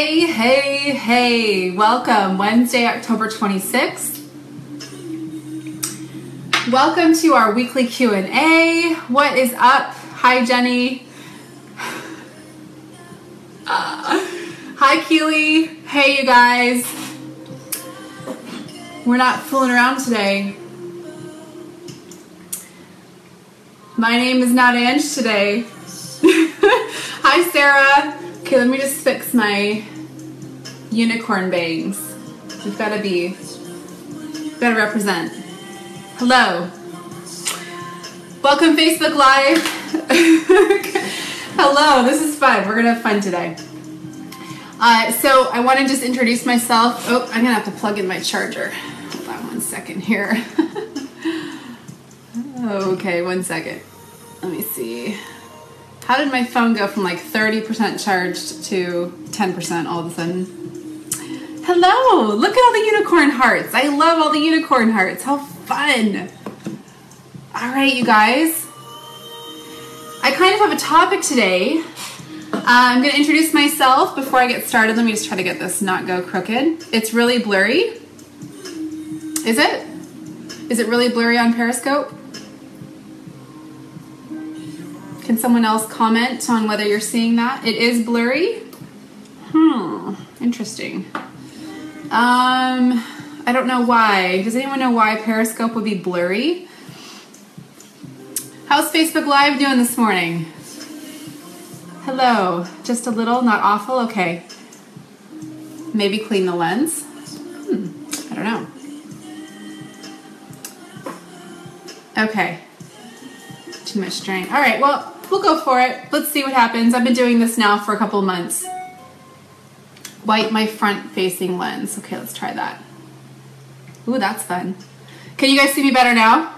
Hey, hey, hey. Welcome. Wednesday, October 26th. Welcome to our weekly Q&A. What is up? Hi, Jenny. Hi, Keely. Hey, you guys. We're not fooling around today. My name is not Ange today. Hi, Sarah. Okay, let me just fix my unicorn bangs. We've got to represent. Hello. Welcome, Facebook Live. Hello, this is fun. We're gonna have fun today. So I want to just introduce myself. Oh, I'm gonna have to plug in my charger. Hold on one second here. Okay, 1 second. Let me see. How did my phone go from like 30% charged to 10% all of a sudden? Hello! Look at all the unicorn hearts. I love all the unicorn hearts. How fun! All right, you guys. I kind of have a topic today. I'm going to introduce myself before I get started. Let me just try to get this not go crooked. It's really blurry. Is it? Is it really blurry on Periscope? Can someone else comment on whether you're seeing that? It is blurry? Interesting. I don't know why. Does anyone know why Periscope would be blurry? How's Facebook Live doing this morning? Hello. Just a little, not awful? Okay. Maybe clean the lens? I don't know. Okay. Too much strain. All right, well, we'll go for it. Let's see what happens. I've been doing this now for a couple of months. Wipe my front-facing lens. Okay, let's try that. Ooh, that's fun. Can you guys see me better now?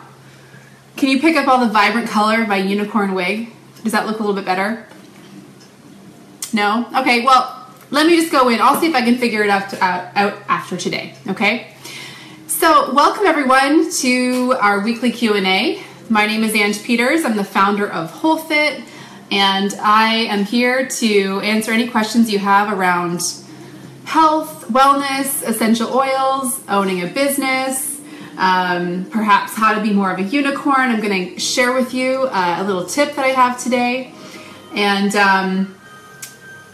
Can you pick up all the vibrant color of my unicorn wig? Does that look a little bit better? No? Okay, well, let me just go in. I'll see if I can figure it out after today, okay? So, welcome everyone to our weekly Q&A. My name is Ange Peters. I'm the founder of WholeFit, and I am here to answer any questions you have around health, wellness, essential oils, owning a business, perhaps how to be more of a unicorn. I'm going to share with you a little tip that I have today, and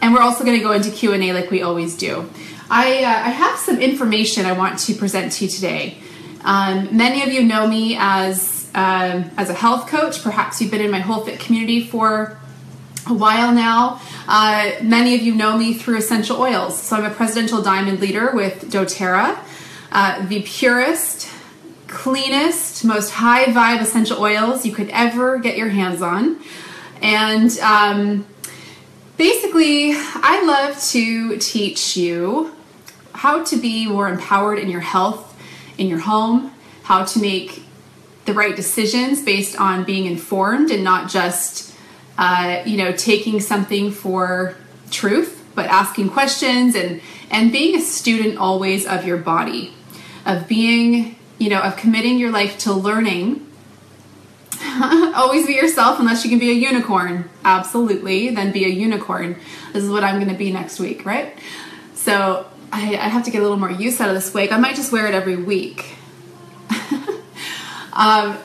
we're also going to go into Q&A like we always do. I have some information I want to present to you today. Many of you know me as a health coach. Perhaps you've been in my WholeFit community for a while now. Many of you know me through essential oils. So I'm a presidential diamond leader with doTERRA, the purest, cleanest, most high vibe essential oils you could ever get your hands on. And basically, I love to teach you how to be more empowered in your health, in your home, how to make the right decisions based on being informed and not just, taking something for truth, but asking questions and being a student always of your body, of being, of committing your life to learning. Always be yourself unless you can be a unicorn. Absolutely. Then be a unicorn. This is what I'm going to be next week, right? So I have to get a little more use out of this wig. I might just wear it every week.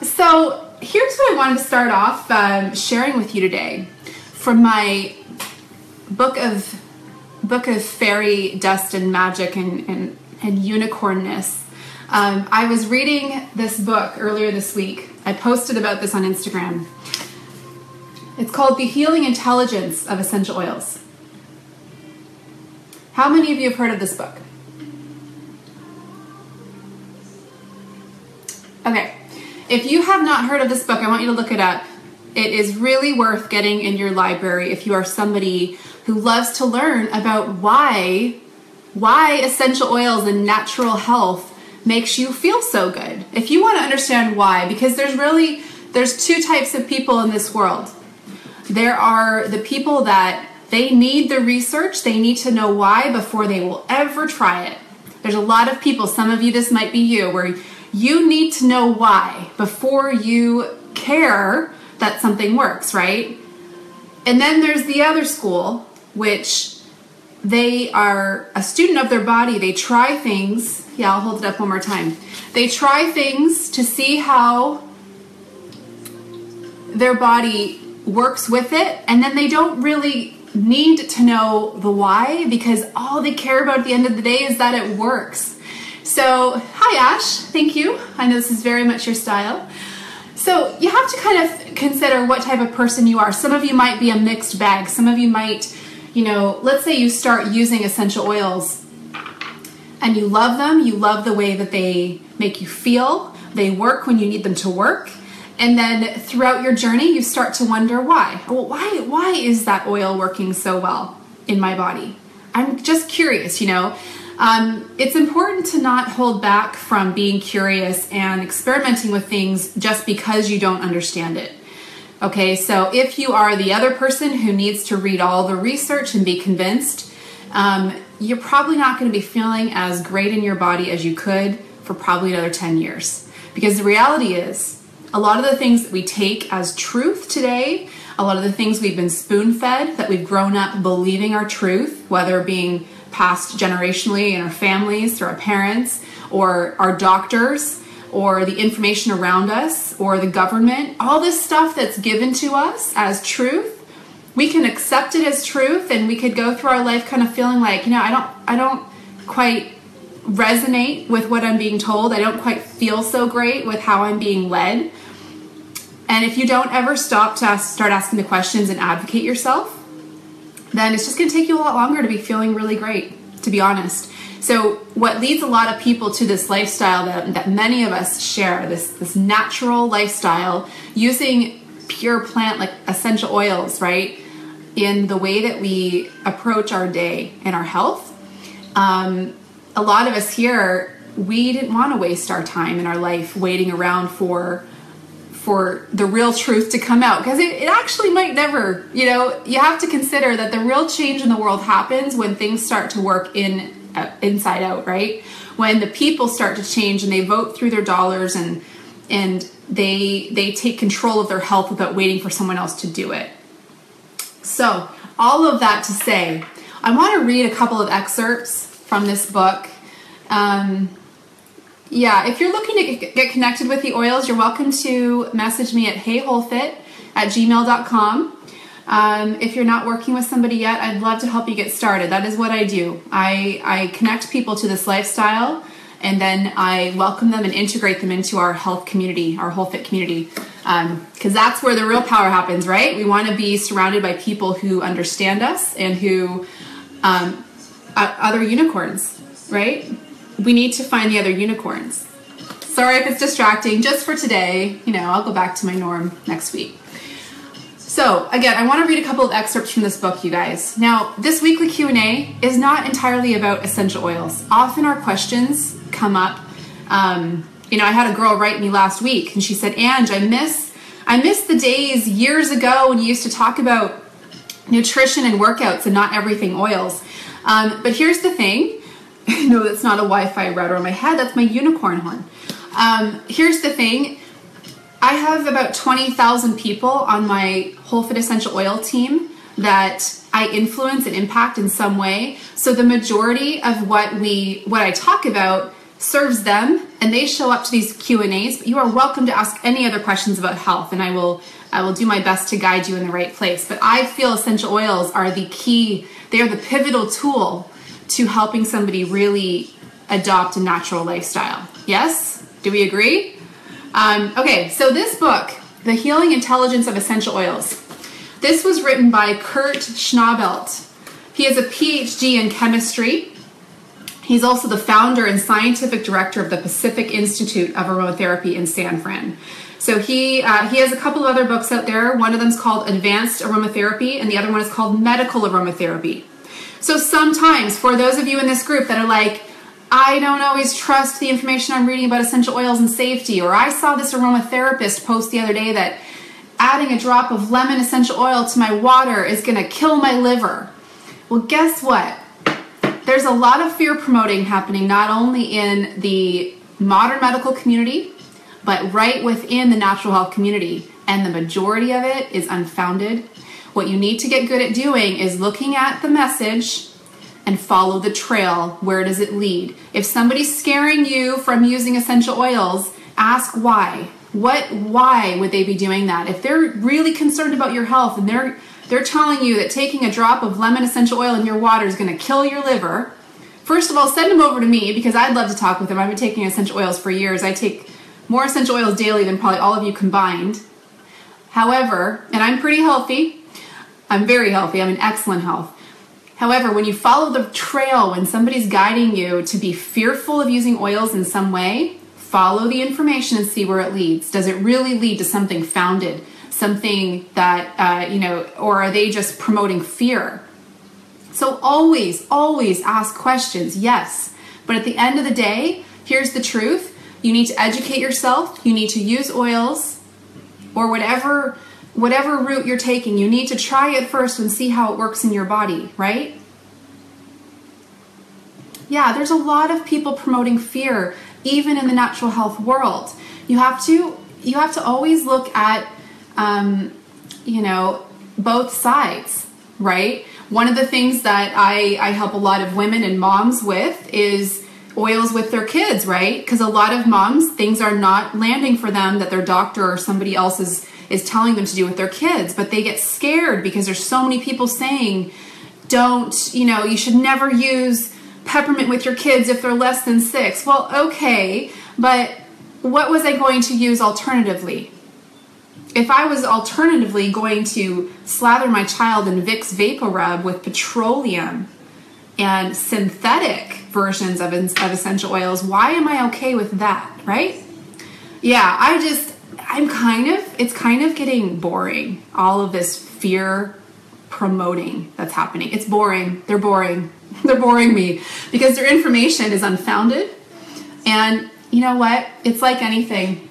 So here's what I wanted to start off sharing with you today from my book of fairy dust and magic and unicornness. I was reading this book earlier this week. I posted about this on Instagram. It's called The Healing Intelligence of Essential Oils. How many of you have heard of this book? Okay. If you have not heard of this book, I want you to look it up. It is really worth getting in your library if you are somebody who loves to learn about why essential oils and natural health makes you feel so good. If you want to understand why, because there's two types of people in this world. There are the people that they need the research, they need to know why before they will ever try it. There's a lot of people, some of you, this might be you, where you need to know why before you care that something works, right? And then there's the other school, which they are a student of their body. They try things. Yeah, I'll hold it up one more time. They try things to see how their body works with it, and then they don't really need to know the why, because all they care about at the end of the day is that it works. So, hi Ash, thank you. I know this is very much your style. So you have to kind of consider what type of person you are. Some of you might be a mixed bag. Some of you might, let's say you start using essential oils and you love them. You love the way that they make you feel. They work when you need them to work. And then throughout your journey, you start to wonder why. Well, why is that oil working so well in my body? I'm just curious, It's important to not hold back from being curious and experimenting with things just because you don't understand it. Okay, so if you are the other person who needs to read all the research and be convinced, you're probably not going to be feeling as great in your body as you could for probably another 10 years. Because the reality is, a lot of the things that we take as truth today, a lot of the things we've been spoon-fed, that we've grown up believing are truth, whether being passed generationally in our families through our parents or our doctors or the information around us or the government, all this stuff that's given to us as truth, we can accept it as truth, and we could go through our life kind of feeling like, I don't quite resonate with what I'm being told. I don't quite feel so great with how I'm being led. And if you don't ever stop to start asking the questions and advocate yourself, then it's just going to take you a lot longer to be feeling really great, to be honest. So what leads a lot of people to this lifestyle that many of us share, this natural lifestyle, using pure plant like essential oils, right, in the way that we approach our day and our health. A lot of us here, we didn't want to waste our time in our life waiting around for the real truth to come out, because it actually might never. You have to consider that the real change in the world happens when things start to work inside out, right? When the people start to change and they vote through their dollars and they take control of their health without waiting for someone else to do it. So all of that to say, I want to read a couple of excerpts from this book. If you're looking to get connected with the oils, you're welcome to message me at heywholefit@gmail.com. If you're not working with somebody yet, I'd love to help you get started. That is what I do. I connect people to this lifestyle, and then I welcome them and integrate them into our health community, our whole fit community, because that's where the real power happens, right? We want to be surrounded by people who understand us and who other unicorns, right? We need to find the other unicorns. Sorry if it's distracting. Just for today, I'll go back to my norm next week. So again, I want to read a couple of excerpts from this book, you guys. Now, this weekly Q&A is not entirely about essential oils. Often our questions come up. I had a girl write me last week, and she said, "Ange, I miss the days years ago when you used to talk about nutrition and workouts and not everything oils." But here's the thing. No, that's not a Wi-Fi router on my head. That's my unicorn horn. Here's the thing. I have about 20,000 people on my Whole Fit Essential Oil team that I influence and impact in some way. So the majority of what I talk about serves them, and they show up to these Q&As. But you are welcome to ask any other questions about health, and I will do my best to guide you in the right place. But I feel essential oils are the key. They are the pivotal tool to helping somebody really adopt a natural lifestyle. Yes? Do we agree? Okay, so this book, The Healing Intelligence of Essential Oils, this was written by Kurt Schnabelt. He has a PhD in chemistry. He's also the founder and scientific director of the Pacific Institute of Aromatherapy in San Fran. So he has a couple of other books out there. One of them is called Advanced Aromatherapy, and the other one is called Medical Aromatherapy. So sometimes, for those of you in this group that are like, I don't always trust the information I'm reading about essential oils and safety, or I saw this aromatherapist post the other day that adding a drop of lemon essential oil to my water is going to kill my liver. Well, guess what? There's a lot of fear promoting happening not only in the modern medical community, but right within the natural health community, and the majority of it is unfounded. What you need to get good at doing is looking at the message, and follow the trail. Where does it lead? If somebody's scaring you from using essential oils, ask why. Why would they be doing that? If they're really concerned about your health and they're telling you that taking a drop of lemon essential oil in your water is going to kill your liver, first of all, send them over to me because I'd love to talk with them. I've been taking essential oils for years. I take more essential oils daily than probably all of you combined. However, and I'm pretty healthy. I'm very healthy. I'm in excellent health. However, when you follow the trail, when somebody's guiding you to be fearful of using oils in some way, follow the information and see where it leads. Does it really lead to something founded? Something that, or are they just promoting fear? So always, always ask questions, yes. But at the end of the day, here's the truth. You need to educate yourself. You need to use oils or whatever route you're taking. You need to try it first and see how it works in your body, right? Yeah, there's a lot of people promoting fear, even in the natural health world. You have to always look at, both sides, right? One of the things that I help a lot of women and moms with is oils with their kids, right? Because a lot of moms, things are not landing for them that their doctor or somebody else is telling them to do with their kids, but they get scared because there's so many people saying, you should never use peppermint with your kids if they're less than 6. Well, okay, but what was I going to use alternatively? If I was alternatively going to slather my child in Vicks VapoRub with petroleum and synthetic versions of essential oils, why am I okay with that, right? Yeah, it's kind of getting boring, all of this fear promoting that's happening. It's boring. They're boring. They're boring me because their information is unfounded. And you know what? It's like anything.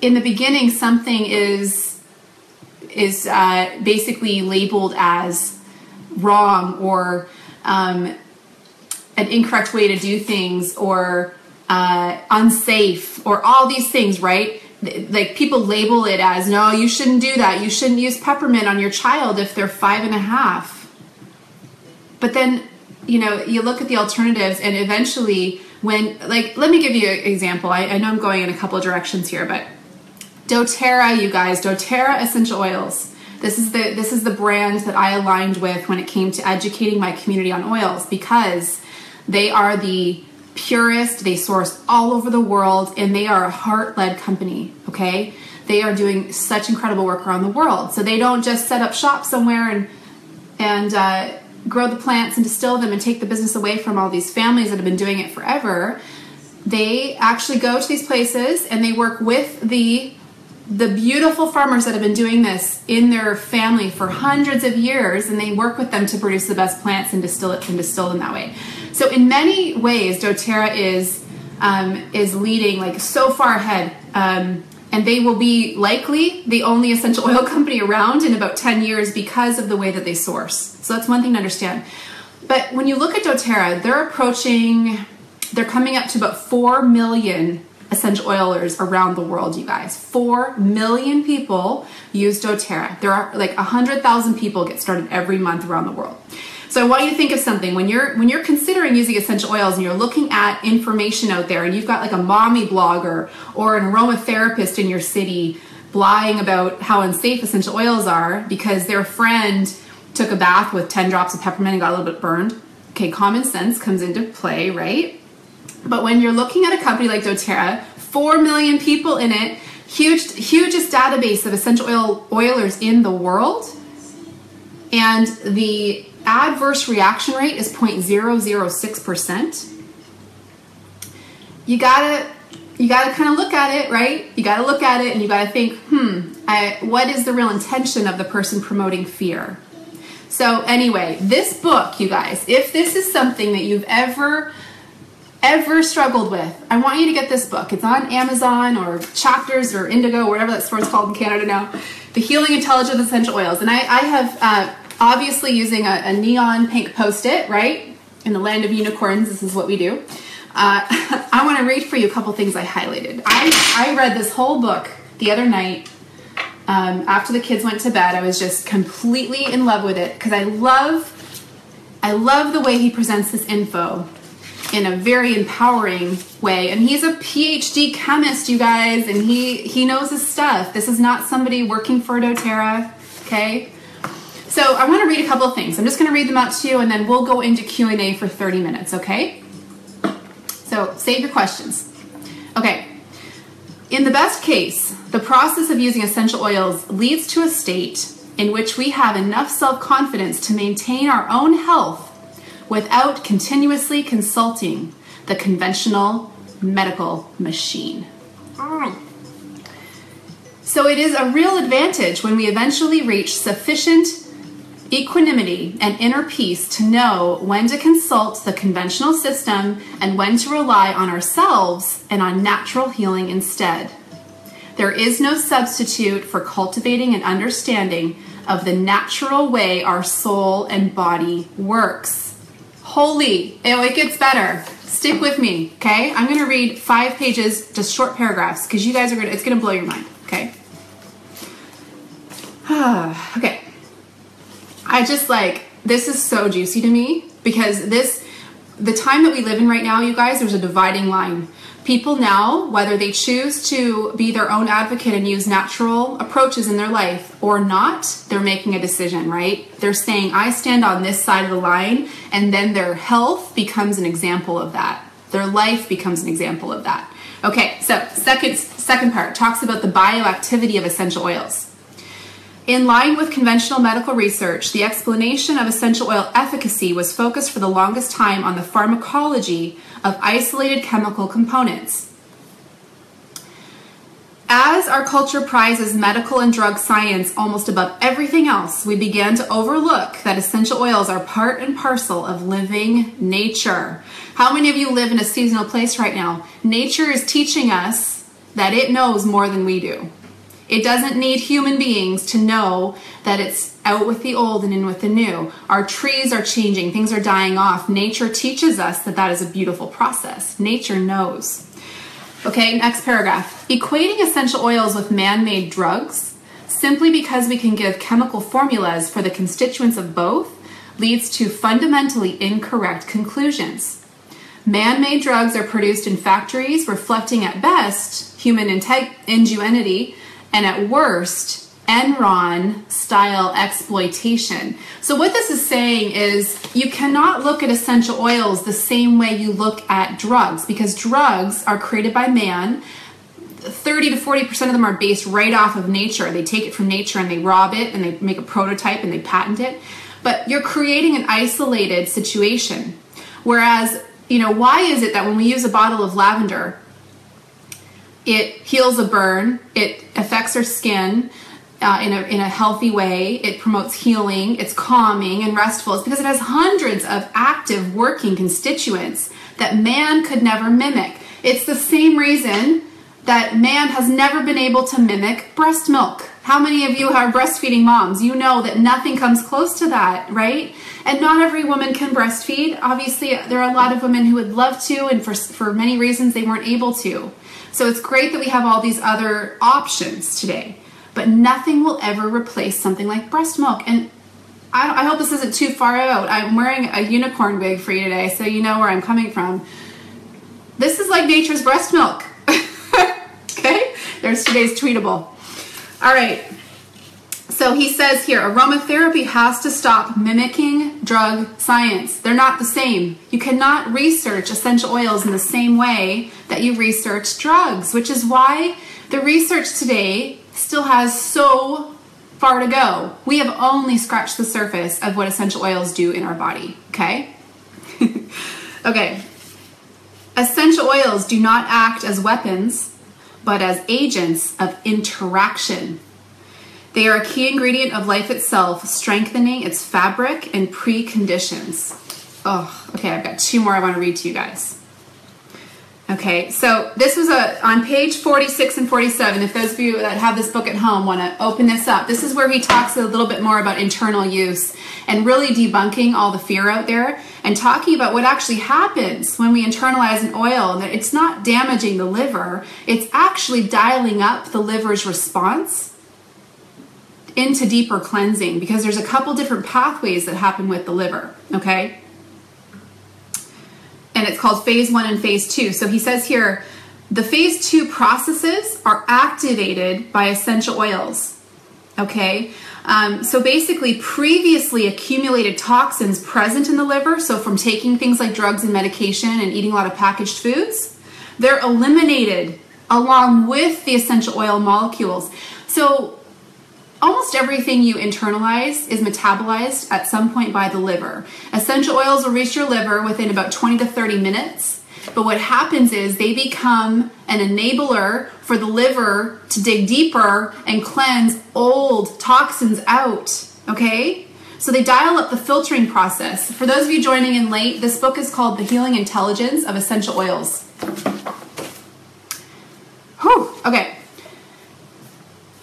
In the beginning, something is basically labeled as wrong or an incorrect way to do things or unsafe or all these things, right? Like people label it as, no, you shouldn't do that. You shouldn't use peppermint on your child if they're 5.5. But then, you look at the alternatives and eventually let me give you an example. I know I'm going in a couple of directions here, but doTERRA, you guys, doTERRA essential oils. This is the brand that I aligned with when it came to educating my community on oils because they are the purest. They source all over the world and they are a heart-led company, okay? They are doing such incredible work around the world. So they don't just set up shop somewhere and grow the plants and distill them and take the business away from all these families that have been doing it forever. They actually go to these places and they work with the beautiful farmers that have been doing this in their family for hundreds of years, and they work with them to produce the best plants and distill them that way. So in many ways, doTERRA is leading so far ahead, and they will be likely the only essential oil company around in about 10 years because of the way that they source. So that's one thing to understand. But when you look at doTERRA, they're coming up to about 4 million essential oilers around the world, you guys. 4 million people use doTERRA. There are 100,000 people get started every month around the world. So I want you to think of something. When you're considering using essential oils and you're looking at information out there and you've got a mommy blogger or an aromatherapist in your city blogging about how unsafe essential oils are because their friend took a bath with 10 drops of peppermint and got a little bit burned. Okay, common sense comes into play, right? But when you're looking at a company like doTERRA, 4 million people in it, hugest database of essential oilers in the world, and the adverse reaction rate is 0.006%. You gotta kind of look at it, right? You gotta look at it and you gotta think, what is the real intention of the person promoting fear? So anyway, this book, you guys, if this is something that you've ever struggled with, I want you to get this book. It's on Amazon or Chapters or Indigo, whatever that store's called in Canada now. The Healing Intelligence of Essential Oils. And I have, obviously using a neon pink Post-it, right? In the land of unicorns, this is what we do. I want to read for you a couple things I highlighted. I read this whole book the other night. After the kids went to bed, I was just completely in love with it because I love I love the way he presents this info in a very empowering way. And he's a PhD chemist, you guys, and he knows his stuff. This is not somebody working for doTERRA, okay? So I want to read a couple of things. I'm just going to read them out to you, and then we'll go into Q&A for 30 minutes, okay? So save your questions. Okay. In the best case, the process of using essential oils leads to a state in which we have enough self-confidence to maintain our own health without continuously consulting the conventional medical machine. So it is a real advantage when we eventually reach sufficient equanimity and inner peace to know when to consult the conventional system and when to rely on ourselves and on natural healing instead. There is no substitute for cultivating an understanding of the natural way our soul and body works. Holy, it gets better. Stick with me, okay? I'm gonna read 5 pages, just short paragraphs, because you guys it's gonna blow your mind, okay? Okay. I just this is so juicy to me, because the time that we live in right now, you guys, there's a dividing line. People now, whether they choose to be their own advocate and use natural approaches in their life or not, they're making a decision, right? They're saying, I stand on this side of the line, and then their health becomes an example of that. Their life becomes an example of that. Okay, so second part talks about the bioactivity of essential oils. In line with conventional medical research, the explanation of essential oil efficacy was focused for the longest time on the pharmacology of isolated chemical components. As our culture prizes medical and drug science almost above everything else, we began to overlook that essential oils are part and parcel of living nature. How many of you live in a seasonal place right now? Nature is teaching us that it knows more than we do. It doesn't need human beings to know that it's out with the old and in with the new. Our trees are changing, things are dying off. Nature teaches us that that is a beautiful process. Nature knows. Okay, next paragraph. Equating essential oils with man-made drugs, simply because we can give chemical formulas for the constituents of both, leads to fundamentally incorrect conclusions. Man-made drugs are produced in factories, reflecting at best human ingenuity, and at worst, Enron-style exploitation. So what this is saying is you cannot look at essential oils the same way you look at drugs, because drugs are created by man. 30 to 40% of them are based right off of nature. They take it from nature and they rob it and they make a prototype and they patent it. But you're creating an isolated situation. Whereas, why is it that when we use a bottle of lavender, it heals a burn, it affects our skin in a healthy way, it promotes healing, it's calming and restful? It's because it has hundreds of active working constituents that man could never mimic. It's the same reason that man has never been able to mimic breast milk. How many of you are breastfeeding moms? You know that nothing comes close to that, right? And not every woman can breastfeed. Obviously, there are a lot of women who would love to, and for many reasons they weren't able to. So it's great that we have all these other options today, but nothing will ever replace something like breast milk. And I hope this isn't too far out. I'm wearing a unicorn wig for you today, so you know where I'm coming from. This is like nature's breast milk. Okay, there's today's tweetable. All right, so he says here, aromatherapy has to stop mimicking drug science. They're not the same. You cannot research essential oils in the same way that you research drugs, which is why the research today still has so far to go. We have only scratched the surface of what essential oils do in our body, okay? Okay, essential oils do not act as weapons, but as agents of interaction. They are a key ingredient of life itself, strengthening its fabric and preconditions. Oh, okay, I've got 2 more I want to read to you guys. Okay, so this was on page 46 and 47. If those of you that have this book at home want to open this up, this is where he talks a little bit more about internal use and really debunking all the fear out there and talking about what actually happens when we internalize an oil, and that it's not damaging the liver, it's actually dialing up the liver's response. into deeper cleansing, because there's a couple different pathways that happen with the liver, okay? And it's called phase 1 and phase 2. So he says here, the phase 2 processes are activated by essential oils, okay? So basically, previously accumulated toxins present in the liver, so from taking things like drugs and medication and eating a lot of packaged foods, they're eliminated along with the essential oil molecules. So almost everything you internalize is metabolized at some point by the liver. Essential oils will reach your liver within about 20 to 30 minutes. But what happens is they become an enabler for the liver to dig deeper and cleanse old toxins out, okay? So they dial up the filtering process. For those of you joining in late, this book is called The Healing Intelligence of Essential Oils. Whew, okay.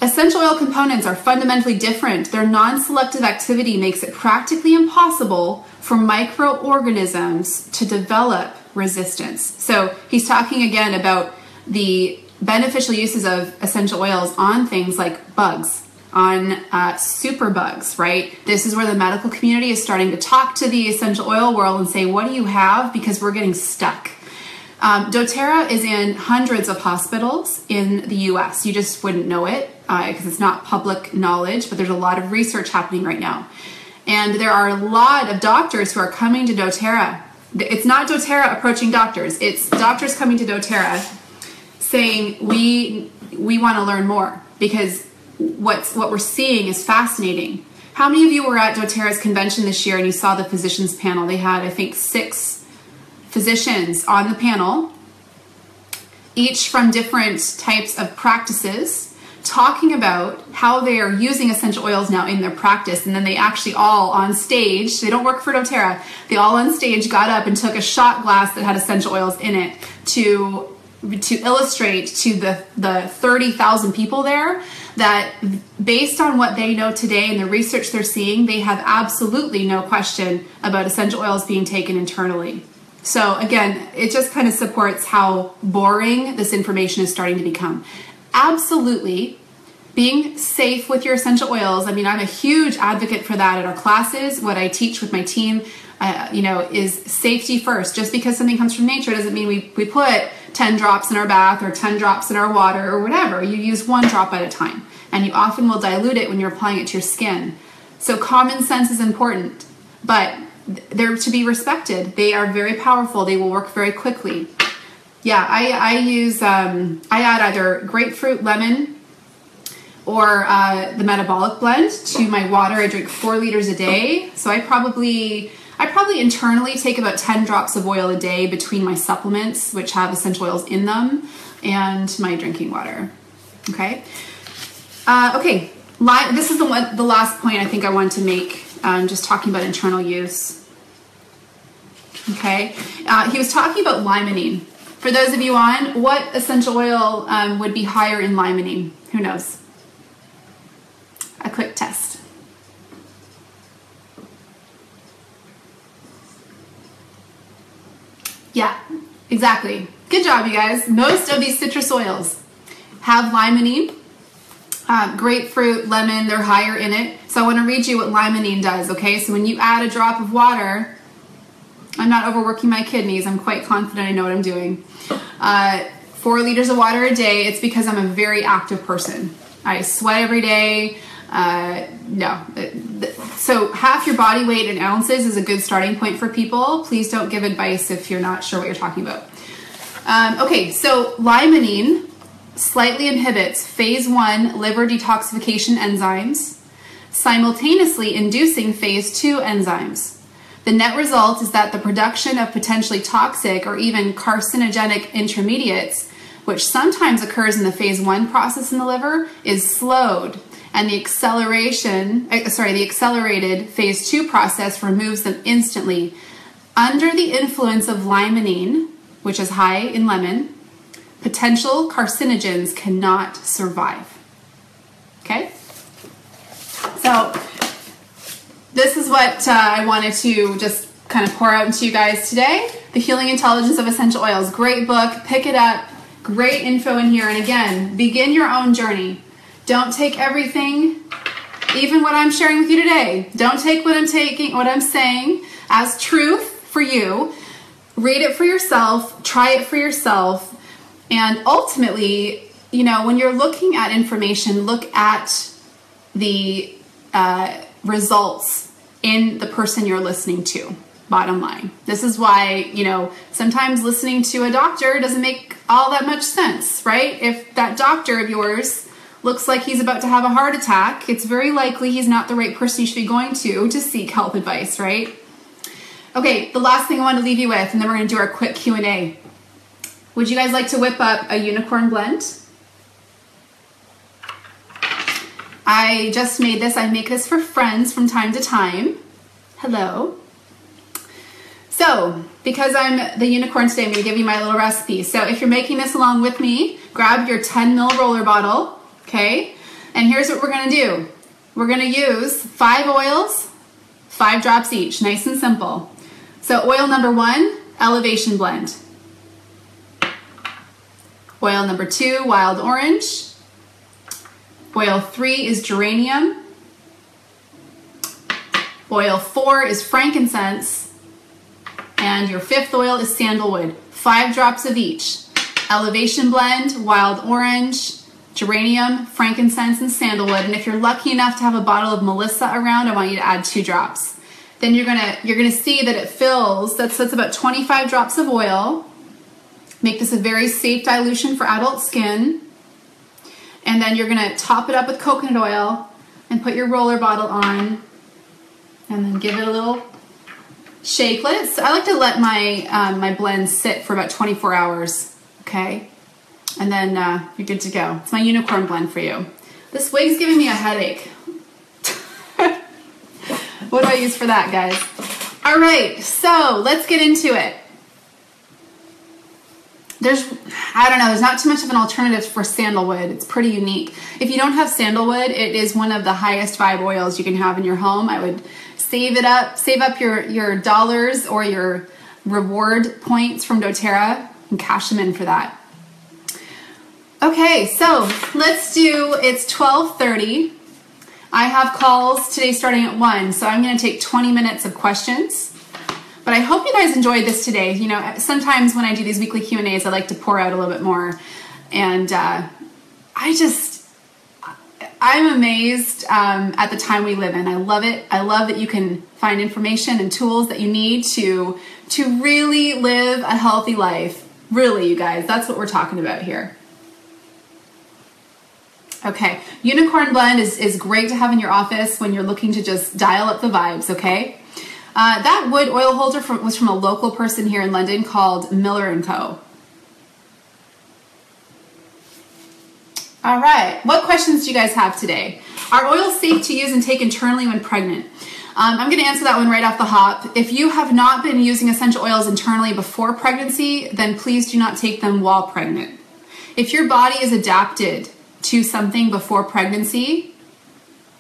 Essential oil components are fundamentally different. Their non-selective activity makes it practically impossible for microorganisms to develop resistance. So he's talking again about the beneficial uses of essential oils on things like bugs, on superbugs, right? This is where the medical community is starting to talk to the essential oil world and say, what do you have? Because we're getting stuck. doTERRA is in hundreds of hospitals in the US. You just wouldn't know it because it's not public knowledge, but there's a lot of research happening right now. And there are a lot of doctors who are coming to doTERRA. It's not doTERRA approaching doctors. It's doctors coming to doTERRA saying, we want to learn more because what we're seeing is fascinating. How many of you were at doTERRA's convention this year and you saw the physicians panel? They had, I think, 6 physicians on the panel, each from different types of practices, talking about how they are using essential oils now in their practice. And then they actually all on stage, they don't work for doTERRA, they all on stage got up and took a shot glass that had essential oils in it to illustrate to the 30,000 people there that based on what they know today and the research they're seeing, they have absolutely no question about essential oils being taken internally. So again, it just kind of supports how boring this information is starting to become. Absolutely, being safe with your essential oils. I mean, I'm a huge advocate for that at our classes. What I teach with my team, is safety first. Just because something comes from nature doesn't mean we put 10 drops in our bath or 10 drops in our water or whatever. You use 1 drop at a time, and you often will dilute it when you're applying it to your skin. So common sense is important, but they're to be respected. They are very powerful. They will work very quickly. Yeah, I use, I add either grapefruit, lemon, or the metabolic blend to my water. I drink 4 liters a day. So I probably internally take about 10 drops of oil a day between my supplements, which have essential oils in them, and my drinking water. Okay. Okay. This is the last point I think I want to make. Just talking about internal use. Okay. He was talking about limonene. For those of you on, what essential oil would be higher in limonene? Who knows? A quick test. Yeah, exactly. Good job, you guys. Most of these citrus oils have limonene. Grapefruit, lemon, they're higher in it. So I want to read you what limonene does, okay? So when you add a drop of water, I'm not overworking my kidneys. I'm quite confident I know what I'm doing. 4 liters of water a day. It's because I'm a very active person. I sweat every day. So half your body weight in ounces is a good starting point for people. Please don't give advice if you're not sure what you're talking about. Okay, so limonene slightly inhibits phase 1 liver detoxification enzymes, simultaneously inducing phase 2 enzymes. The net result is that the production of potentially toxic or even carcinogenic intermediates, which sometimes occurs in the phase 1 process in the liver, is slowed, and the accelerated phase 2 process removes them instantly. Under the influence of limonene, which is high in lemon, potential carcinogens cannot survive. Okay? So this is what I wanted to just kind of pour out into you guys today. The Healing Intelligence of Essential Oils. Great book. Pick it up. Great info in here. And again, begin your own journey. Don't take everything Even what I'm sharing with you today, don't take what I'm saying as truth for you. Read it for yourself, try it for yourself, and ultimately, you know, when you're looking at information, look at the results in the person you're listening to. Bottom line. This is why, you know, sometimes listening to a doctor doesn't make all that much sense, right? If that doctor of yours looks like he's about to have a heart attack, it's very likely he's not the right person you should be going to seek health advice, right? Okay, the last thing I want to leave you with, and then we're going to do our quick Q&A. Would you guys like to whip up a unicorn blend? I just made this. I make this for friends from time to time. Hello. So, because I'm the unicorn today, I'm going to give you my little recipe. So if you're making this along with me, grab your 10 ml roller bottle, okay? And here's what we're going to do. We're going to use 5 oils, 5 drops each, nice and simple. So oil number 1, elevation blend. Oil number 2, wild orange. Oil 3 is geranium. Oil 4 is frankincense. And your 5th oil is sandalwood. 5 drops of each. Elevation blend, wild orange, geranium, frankincense, and sandalwood. And if you're lucky enough to have a bottle of Melissa around, I want you to add 2 drops. Then you're gonna see that it fills, that's about 25 drops of oil. Make this a very safe dilution for adult skin. And then you're gonna top it up with coconut oil and put your roller bottle on and then give it a little shake. I like to let my my blend sit for about 24 hours, okay? And then you're good to go. It's my unicorn blend for you. This wig's giving me a headache. What do I use for that, guys? All right, so let's get into it. I don't know, there's not too much of an alternative for sandalwood. It's pretty unique. If you don't have sandalwood, it is one of the highest vibe oils you can have in your home. I would save up your dollars or your reward points from doTERRA and cash them in for that. Okay, so let's do, it's 12:30. I have calls today starting at 1, so I'm gonna take 20 minutes of questions. But I hope you guys enjoyed this today. You know, sometimes when I do these weekly Q&As, I like to pour out a little bit more. And I'm amazed at the time we live in. I love it. I love that you can find information and tools that you need to really live a healthy life. Really, you guys, that's what we're talking about here. Okay, unicorn blend is great to have in your office when you're looking to just dial up the vibes, okay? That wood oil holder was from a local person here in London called Miller & Co. All right, what questions do you guys have today? Are oils safe to use and take internally when pregnant? I'm going to answer that one right off the hop. If you have not been using essential oils internally before pregnancy, then please do not take them while pregnant. If your body is adapted to something before pregnancy,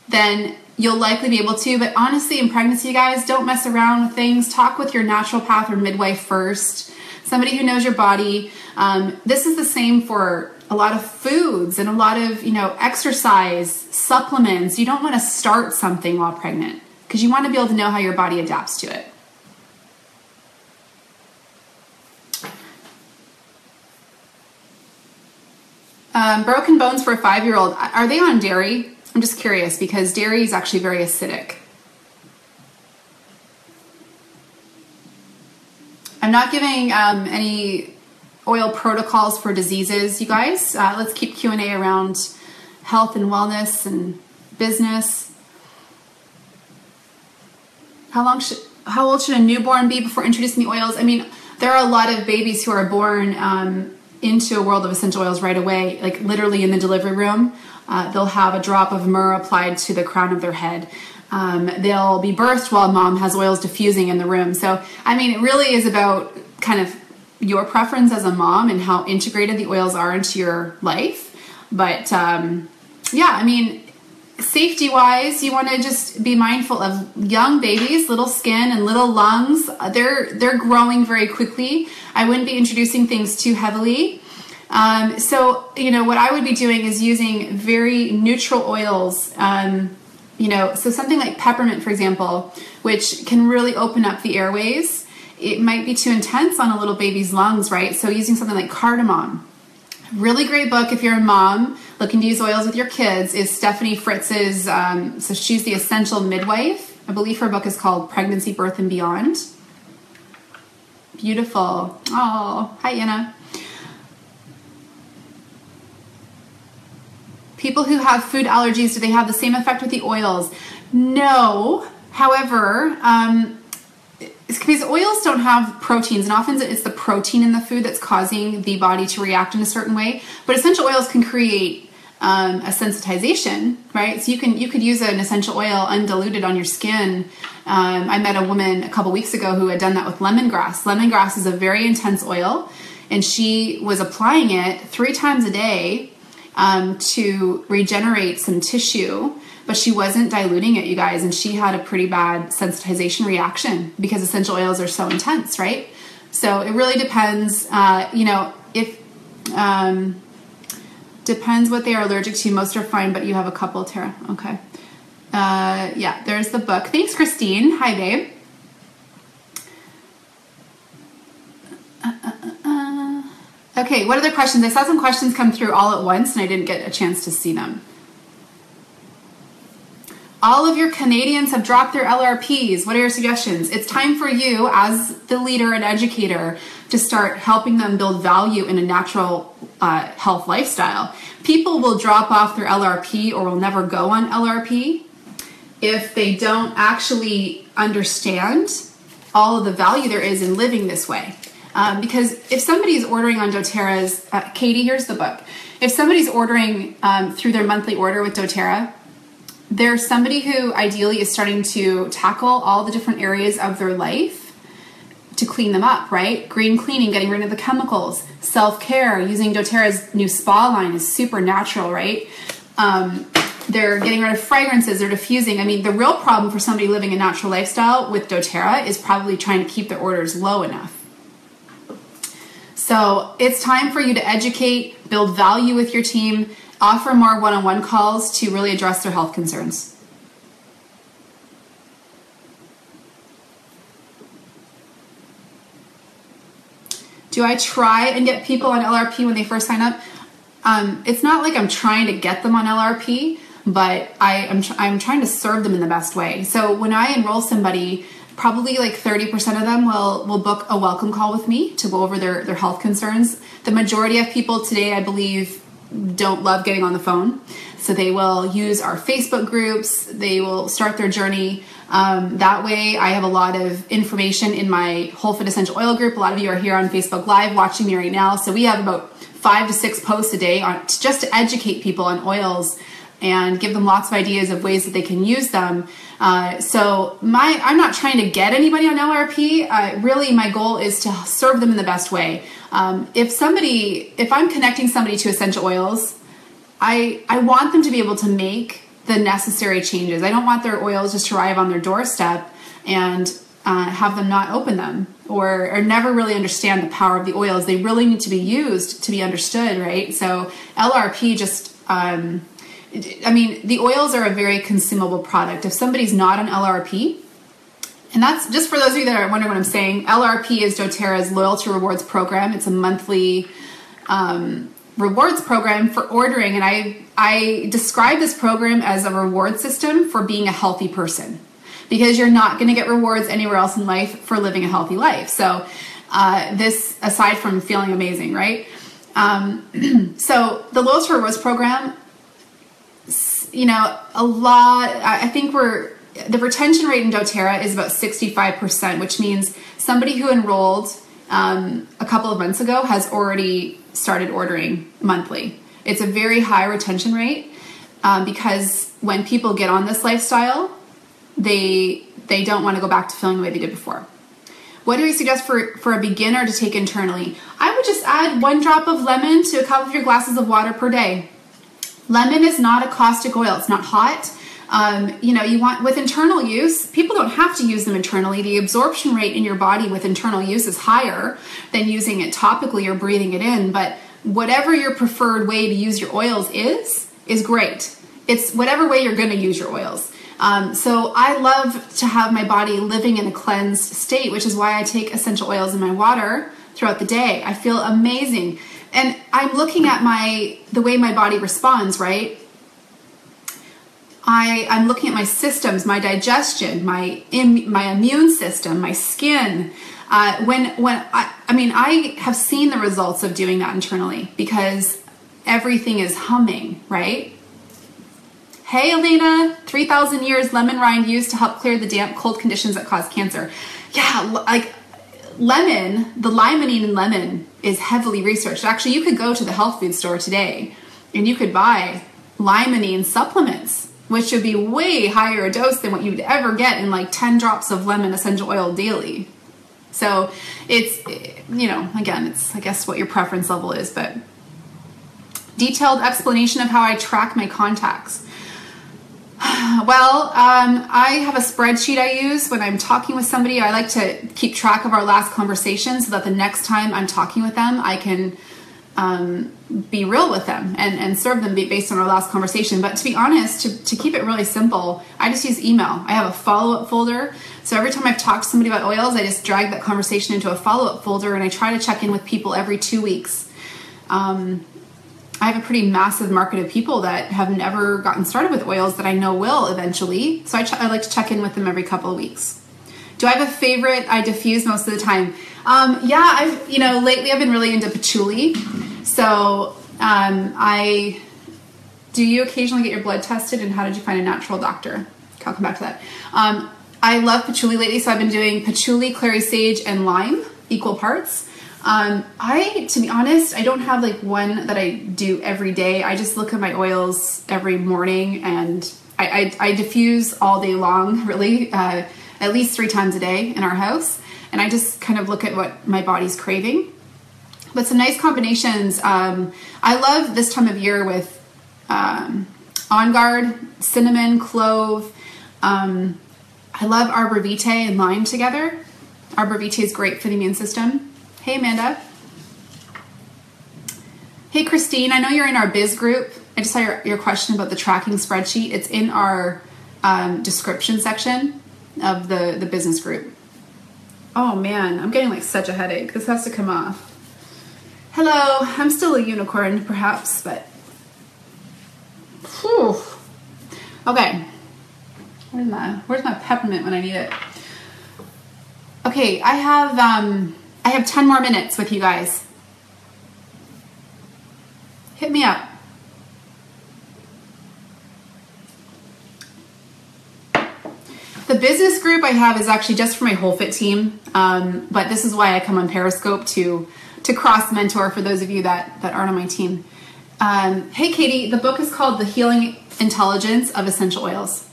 then you'll likely be able to. But honestly, in pregnancy, you guys, don't mess around with things. Talk with your naturopath or midwife first, somebody who knows your body. This is the same for a lot of foods and a lot of, you know, exercise, supplements. You don't want to start something while pregnant because you want to be able to know how your body adapts to it. Broken bones for a 5-year-old. Are they on dairy? I'm just curious because dairy is actually very acidic. I'm not giving any oil protocols for diseases, you guys. Let's keep Q&A around health and wellness and business. How old should a newborn be before introducing the oils? I mean, there are a lot of babies who are born into a world of essential oils right away, like literally in the delivery room. They'll have a drop of myrrh applied to the crown of their head. They'll be birthed while mom has oils diffusing in the room. So, I mean, it really is about kind of your preference as a mom and how integrated the oils are into your life. But yeah, I mean, safety-wise, you want to just be mindful of young babies, little skin and little lungs. They're growing very quickly. I wouldn't be introducing things too heavily. So, you know, what I would be doing is using very neutral oils You know, so something like peppermint, for example, which can really open up the airways, it might be too intense on a little baby's lungs, right? So using something like cardamom. Really great book if you're a mom looking to use oils with your kids is Stephanie Fritz's, so she's the Essential Midwife. I believe her book is called Pregnancy, Birth, and Beyond. Beautiful. Oh, hi, Anna. People who have food allergies, do they have the same effect with the oils? No. However, it's because oils don't have proteins, and often it's the protein in the food that's causing the body to react in a certain way. But essential oils can create a sensitization, right? So you could use an essential oil undiluted on your skin. I met a woman a couple weeks ago who had done that with lemongrass. Lemongrass is a very intense oil, and she was applying it 3 times a day to regenerate some tissue, but she wasn't diluting it, you guys, and she had a pretty bad sensitization reaction because essential oils are so intense, right? So it really depends, you know, if depends what they are allergic to. Most are fine, but you have a couple, Tara. Okay. Yeah, there's the book. Thanks, Christine. Hi, babe. Okay, what other questions? I saw some questions come through all at once and I didn't get a chance to see them. All of your Canadians have dropped their LRPs. What are your suggestions? It's time for you as the leader and educator to start helping them build value in a natural health lifestyle. People will drop off their LRP or will never go on LRP if they don't actually understand all of the value there is in living this way. Because if somebody's ordering on doTERRA's, Katie, here's the book. If somebody's ordering through their monthly order with doTERRA, there's somebody who ideally is starting to tackle all the different areas of their life to clean them up, right? Green cleaning, getting rid of the chemicals, self-care, using doTERRA's new spa line is super natural, right? They're getting rid of fragrances, they're diffusing. I mean, the real problem for somebody living a natural lifestyle with doTERRA is probably trying to keep their orders low enough. So it's time for you to educate, build value with your team, offer more one-on-one calls to really address their health concerns. Do I try and get people on LRP when they first sign up? It's not like I'm trying to get them on LRP, but I'm trying to serve them in the best way. So when I enroll somebody, probably like 30% of them will book a welcome call with me to go over their health concerns. The majority of people today, I believe, don't love getting on the phone. So they will use our Facebook groups. They will start their journey. That way I have a lot of information in my Whole Food Essential Oil group. A lot of you are here on Facebook Live watching me right now. So we have about 5 to 6 posts a day on just to educate people on oils and give them lots of ideas of ways that they can use them. So I'm not trying to get anybody on LRP. Really, my goal is to serve them in the best way. If I'm connecting somebody to essential oils, I want them to be able to make the necessary changes. I don't want their oils just to arrive on their doorstep and have them not open them or never really understand the power of the oils. They really need to be used to be understood, right? So LRP just... I mean, the oils are a very consumable product. If somebody's not on LRP, and that's just for those of you that are wondering what I'm saying, LRP is doTERRA's loyalty rewards program. It's a monthly rewards program for ordering, and I describe this program as a reward system for being a healthy person, because you're not going to get rewards anywhere else in life for living a healthy life. So this, aside from feeling amazing, right? So the loyalty rewards program, you know, I think the retention rate in doTERRA is about 65%, which means somebody who enrolled a couple of months ago has already started ordering monthly. It's a very high retention rate because when people get on this lifestyle, they don't want to go back to feeling the way they did before. What do we suggest for a beginner to take internally? I would just add 1 drop of lemon to a couple of your glasses of water per day. Lemon is not a caustic oil. It's not hot. You know, you want, with internal use, people don't have to use them internally. The absorption rate in your body with internal use is higher than using it topically or breathing it in. But whatever your preferred way to use your oils is great. It's whatever way you're going to use your oils. So I love to have my body living in a cleansed state, which is why I take essential oils in my water throughout the day. I feel amazing. And I'm looking at the way my body responds, right? I'm looking at my systems, my digestion, my immune system, my skin. I have seen the results of doing that internally because everything is humming, right? Hey, Elena, 3,000 years lemon rind used to help clear the damp, cold conditions that cause cancer. Yeah, like lemon, the limonene in lemon is heavily researched. Actually, you could go to the health food store today and you could buy limonene supplements, which would be way higher a dose than what you'd ever get in like 10 drops of lemon essential oil daily. So it's, again, it's, I guess, what your preference level is, but detailed explanation of how I track my contacts. Well, I have a spreadsheet I use when I'm talking with somebody. I like to keep track of our last conversation so that the next time I'm talking with them, I can be real with them and serve them based on our last conversation. But to be honest, to keep it really simple, I just use email. I have a follow-up folder. So every time I've talked to somebody about oils, I just drag that conversation into a follow-up folder, and I try to check in with people every 2 weeks. I have a pretty massive market of people that have never gotten started with oils that I know will eventually. So I like to check in with them every couple of weeks. Do I have a favorite? I diffuse most of the time. Lately I've been really into patchouli. So do you occasionally get your blood tested, and how did you find a natural doctor? I'll come back to that. I love patchouli lately, so I've been doing patchouli, clary sage, and lime, equal parts. To be honest, I don't have like one that I do every day. I just look at my oils every morning, and I diffuse all day long, really, at least 3 times a day in our house. And I just kind of look at what my body's craving. But some nice combinations. I love this time of year with On Guard, cinnamon, clove. I love arbor vitae and lime together. Arbor vitae is great for the immune system. Hey, Amanda. Hey, Christine, I know you're in our biz group. I just saw your question about the tracking spreadsheet. It's in our description section of the business group. Oh man, I'm getting like such a headache. This has to come off. Hello, I'm still a unicorn perhaps, but whew. Okay. Where's my peppermint when I need it? Okay, I have 10 more minutes with you guys. Hit me up. The business group I have is actually just for my whole fit team, but this is why I come on Periscope to cross mentor for those of you that aren't on my team. Hey Katie, the book is called The Healing Intelligence of Essential Oils.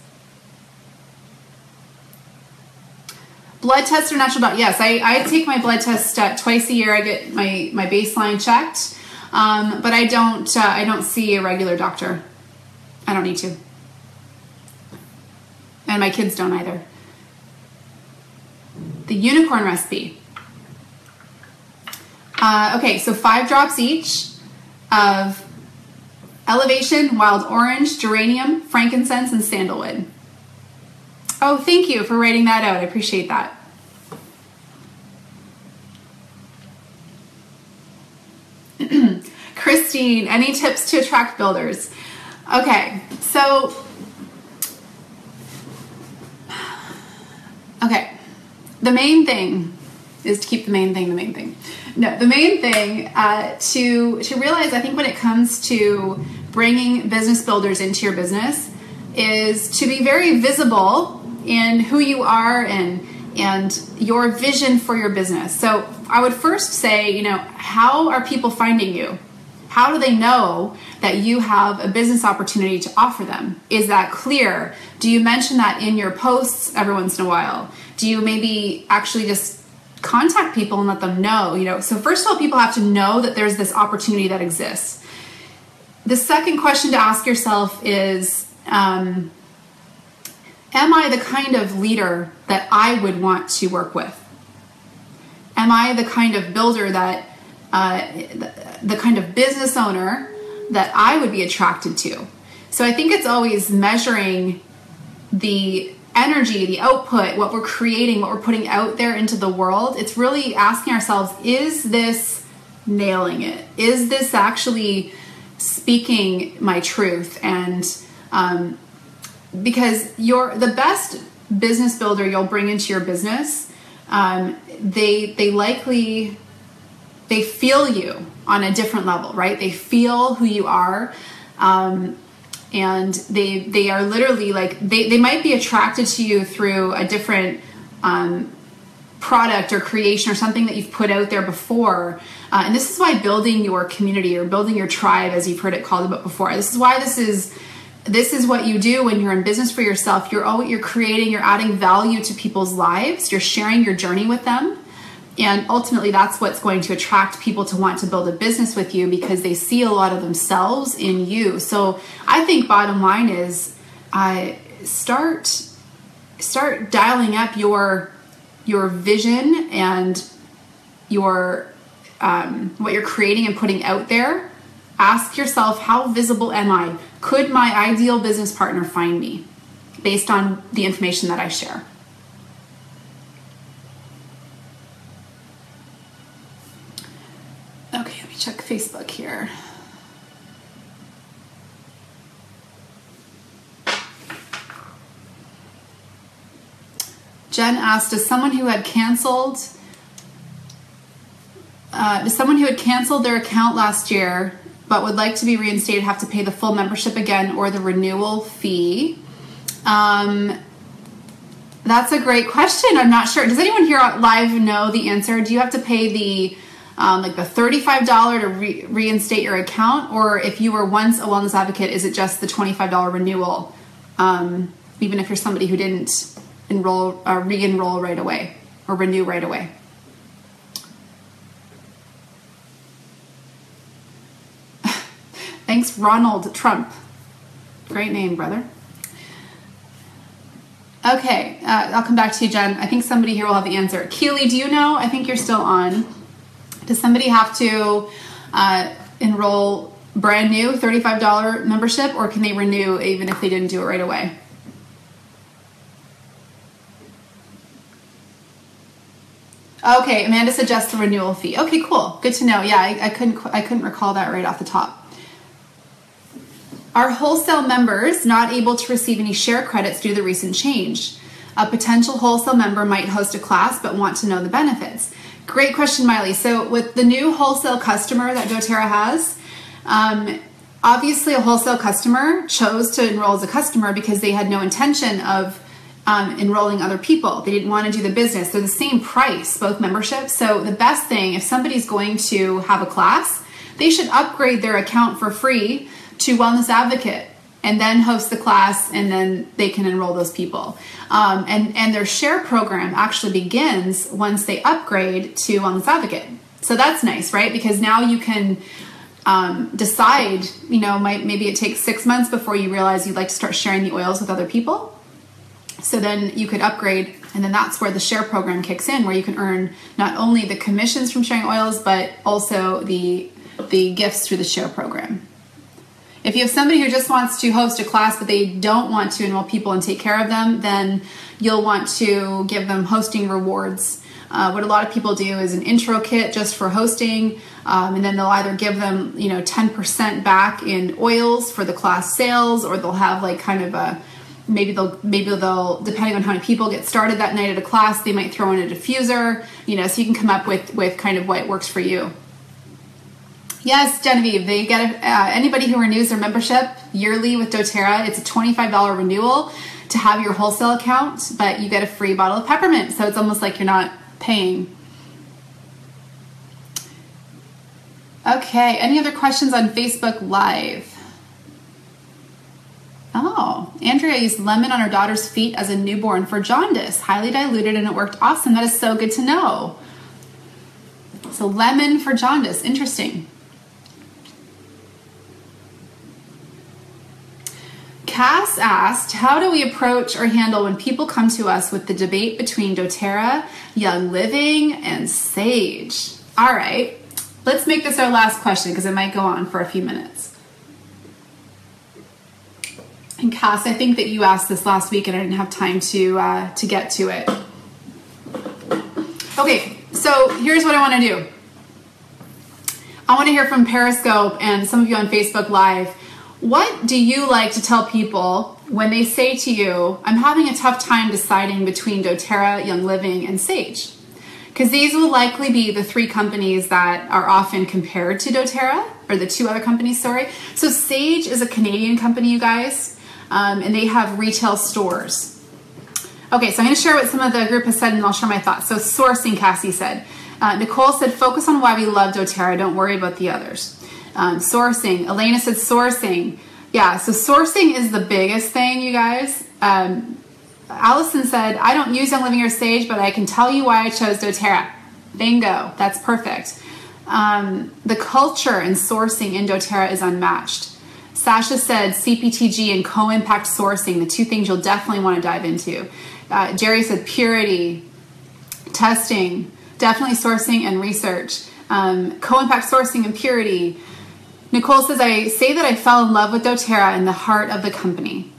Blood test or natural doctor? Yes, I take my blood test twice a year. I get my baseline checked, but I don't see a regular doctor. I don't need to. And my kids don't either. The unicorn recipe. Okay, so 5 drops each of elevation, wild orange, geranium, frankincense, and sandalwood. Oh, thank you for writing that out. I appreciate that. Christine, any tips to attract builders? Okay, so the main thing is to keep the main thing the main thing. No, the main thing to realize, I think when it comes to bringing business builders into your business, is to be very visible in who you are and your vision for your business. So I would first say, how are people finding you? How do they know that you have a business opportunity to offer them? Is that clear? Do you mention that in your posts every once in a while? Do you maybe actually just contact people and let them know? So first of all, people have to know that there's this opportunity that exists. The second question to ask yourself is, am I the kind of leader that I would want to work with? Am I the kind of builder that, the kind of business owner that I would be attracted to? So I think it's always measuring the energy, the output, what we're creating, what we're putting out there into the world, it's really asking ourselves, is this nailing it? Is this actually speaking my truth? And because you're the best business builder you'll bring into your business, they likely, they feel you on a different level, right? They feel who you are. And they are literally like, they might be attracted to you through a different product or creation or something that you've put out there before. And this is why building your community or building your tribe, as you've heard it called about before, this is why this is what you do when you're in business for yourself. You're creating, you're adding value to people's lives. You're sharing your journey with them. And ultimately, that's what's going to attract people to want to build a business with you, because they see a lot of themselves in you. So I think bottom line is start dialing up your vision and your what you're creating and putting out there. Ask yourself, how visible am I? Could my ideal business partner find me based on the information that I share? Okay, let me check Facebook here. Jen asked, does someone who had canceled their account last year but would like to be reinstated have to pay the full membership again or the renewal fee? That's a great question. I'm not sure. Does anyone here live know the answer? Do you have to pay the like the $35 to reinstate your account, or if you were once a wellness advocate, is it just the $25 renewal? Even if you're somebody who didn't re-enroll right away or renew right away. Thanks, Ronald Trump. Great name, brother. Okay, I'll come back to you, Jen. I think somebody here will have the answer. Keely, do you know? I think you're still on. Does somebody have to enroll brand new $35 membership, or can they renew even if they didn't do it right away? Okay, Amanda suggests a renewal fee. Okay, cool. Good to know. Yeah, I couldn't recall that right off the top. Are wholesale members not able to receive any share credits due to the recent change? A potential wholesale member might host a class but want to know the benefits. Great question, Miley. So with the new wholesale customer that doTERRA has, obviously a wholesale customer chose to enroll as a customer because they had no intention of enrolling other people. They didn't want to do the business. They're the same price, both memberships. So the best thing, if somebody's going to have a class, they should upgrade their account for free to Wellness Advocate and then host the class, and then they can enroll those people. And their share program actually begins once they upgrade to Wellness Advocate. So that's nice, right? Because now you can decide, you know, maybe it takes 6 months before you realize you'd like to start sharing the oils with other people. So then you could upgrade, and then that's where the share program kicks in, where you can earn not only the commissions from sharing oils, but also the gifts through the share program. If you have somebody who just wants to host a class but they don't want to enroll people and take care of them, then you'll want to give them hosting rewards. What a lot of people do is an intro kit just for hosting, and then they'll either give them, you know, 10% back in oils for the class sales, or they'll have like kind of a, maybe they'll depending on how many people get started that night at a class, they might throw in a diffuser, you know, so you can come up with kind of what works for you. Yes, Genevieve, they get anybody who renews their membership yearly with doTERRA, it's a $25 renewal to have your wholesale account, but you get a free bottle of peppermint, so it's almost like you're not paying. Okay, any other questions on Facebook Live? Oh, Andrea used lemon on her daughter's feet as a newborn for jaundice, highly diluted, and it worked awesome. That is so good to know. So lemon for jaundice, interesting. Cass asked, how do we approach or handle when people come to us with the debate between doTERRA, Young Living, and Sage? All right, let's make this our last question because it might go on for a few minutes. And Cass, I think that you asked this last week and I didn't have time to get to it. Okay, so here's what I want to do. I want to hear from Periscope and some of you on Facebook Live. What do you like to tell people when they say to you, I'm having a tough time deciding between doTERRA, Young Living, and Sage? Because these will likely be the three companies that are often compared to doTERRA, or the two other companies, sorry. So Sage is a Canadian company, you guys, and they have retail stores. Okay, so I'm going to share what some of the group has said and I'll share my thoughts. So sourcing, Cassie said. Nicole said, focus on why we love doTERRA, don't worry about the others. Sourcing, Elena said sourcing. Yeah, so sourcing is the biggest thing, you guys. Allison said, I don't use Young Living or Sage, but I can tell you why I chose doTERRA. Bingo, that's perfect. The culture and sourcing in doTERRA is unmatched. Sasha said CPTG and co-impact sourcing, the two things you'll definitely want to dive into. Jerry said purity, testing, definitely sourcing and research. Co-impact sourcing and purity. Nicole says, I say that I fell in love with doTERRA in the heart of the company.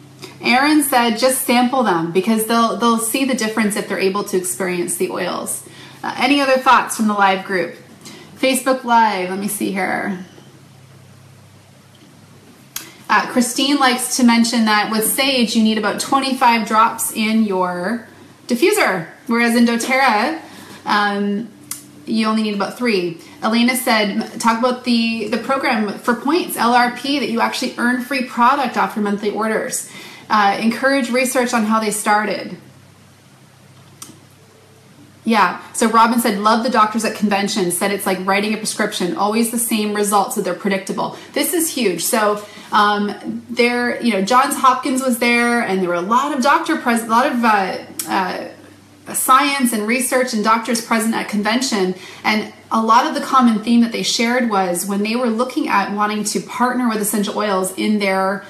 Aaron said, just sample them because they'll see the difference if they're able to experience the oils. Any other thoughts from the live group? Facebook Live, let me see here. Christine likes to mention that with Sage, you need about 25 drops in your diffuser, whereas in doTERRA, you only need about 3. Elena said, talk about the program for points, LRP, that you actually earn free product off your monthly orders. Encourage research on how they started. Yeah, so Robin said, love the doctors at conventions, said it's like writing a prescription, always the same results, so they're predictable. This is huge. So there, you know, Johns Hopkins was there, and there were a lot of a lot of science and research and doctors present at convention, and a lot of the common theme that they shared was when they were looking at wanting to partner with essential oils in their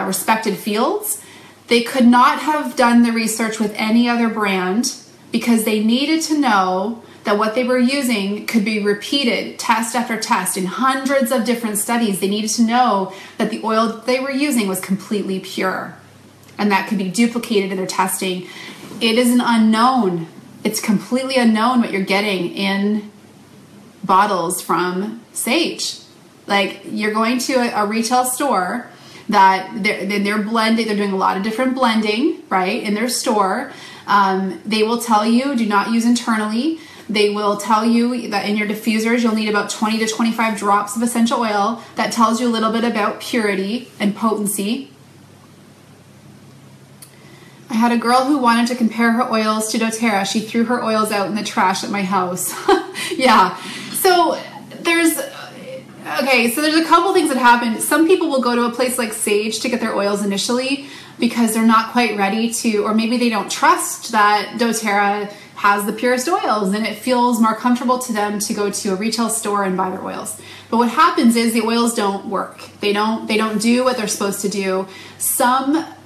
respected fields, they could not have done the research with any other brand because they needed to know that what they were using could be repeated test after test in hundreds of different studies. They needed to know that the oil that they were using was completely pure and that could be duplicated in their testing. It is an unknown. It's completely unknown what you're getting in bottles from Sage. Like, you're going to a retail store that they're blending, they're doing a lot of different blending, right, in their store. They will tell you, do not use internally. They will tell you that in your diffusers, you'll need about 20 to 25 drops of essential oil. That tells you a little bit about purity and potency. I had a girl who wanted to compare her oils to doTERRA. She threw her oils out in the trash at my house. Yeah. So there's a couple things that happen. Some people will go to a place like Sage to get their oils initially because they're not quite ready to, or maybe they don't trust that doTERRA has the purest oils and it feels more comfortable to them to go to a retail store and buy their oils. But what happens is the oils don't work. They don't do what they're supposed to do.